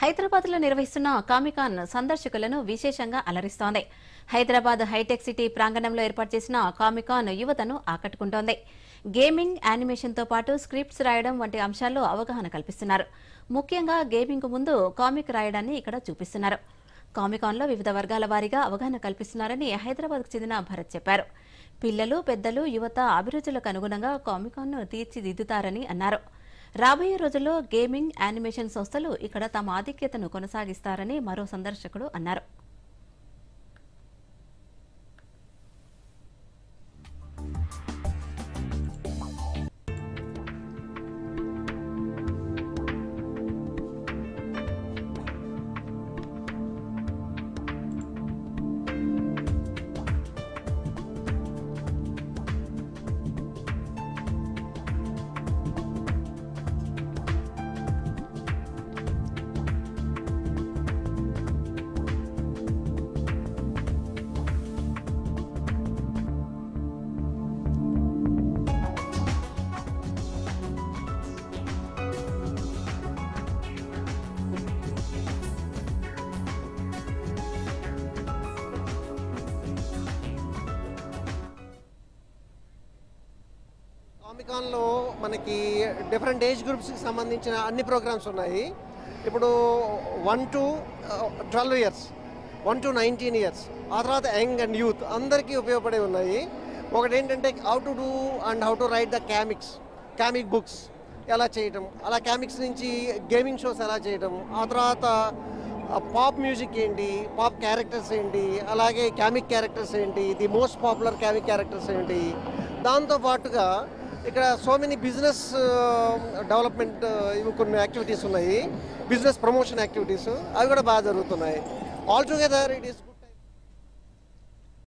హైదరాబాద్లో నిర్వహిస్తున్న కామికాన్ సందర్శకులను విశేషంగా అలరిస్తోంది. హైదరాబాద్ హైటెక్ సిటీ ప్రాంగణంలో ఏర్పాటు చేసిన కామికాన్ యువతను ఆకట్టుకుంటోంది. గేమింగ్, యానిమేషన్తో పాటు స్క్రిప్ట్స్ రాయడం వంటి అంశాల్లో అవగాహన కల్పిస్తున్నారు. ముఖ్యంగా గేమింగ్ ముందు కామిక్ రాయడాన్ని ఇక్కడ చూపిస్తున్నారు. కామికాన్లో వివిధ వర్గాల వారీగా అవగాహన కల్పిస్తున్నారని హైదరాబాద్కు చెందిన భరత్ చెప్పారు. పిల్లలు, పెద్దలు, యువత అభిరుచులకు అనుగుణంగా కామికాన్ను తీర్చిదిద్దుతారని అన్నారు. రాబోయే రోజుల్లో గేమింగ్, యానిమేషన్ సంస్థలు ఇక్కడ తమ ఆధిక్యతను కొనసాగిస్తారని మరో సందర్శకుడు అన్నారు. కామికాన్లో మనకి డిఫరెంట్ ఏజ్ గ్రూప్స్కి సంబంధించిన అన్ని ప్రోగ్రామ్స్ ఉన్నాయి. ఇప్పుడు 1 to 12 ఇయర్స్, 1 to 19 ఇయర్స్, ఆ తర్వాత యంగ్ అండ్ యూత్ అందరికీ ఉపయోగపడే ఉన్నాయి. ఒకటి ఏంటంటే how to do and how to right the comic books ఎలా చేయటం, అలా కామిక్స్ నుంచి గేమింగ్ షోస్ ఎలా చేయటం, ఆ తర్వాత పాప్ మ్యూజిక్ ఏంటి, పాప్ క్యారెక్టర్స్ ఏంటి, అలాగే కామిక్ క్యారెక్టర్స్ ఏంటి, the most popular comic characters ఏంటి. దాంతోపాటుగా ఇక్కడ సో మెనీ బిజినెస్ డెవలప్మెంట్ ఇవి కొన్ని యాక్టివిటీస్ ఉన్నాయి, బిజినెస్ ప్రమోషన్ యాక్టివిటీస్, అవి కూడా బాగా జరుగుతున్నాయి. All together it is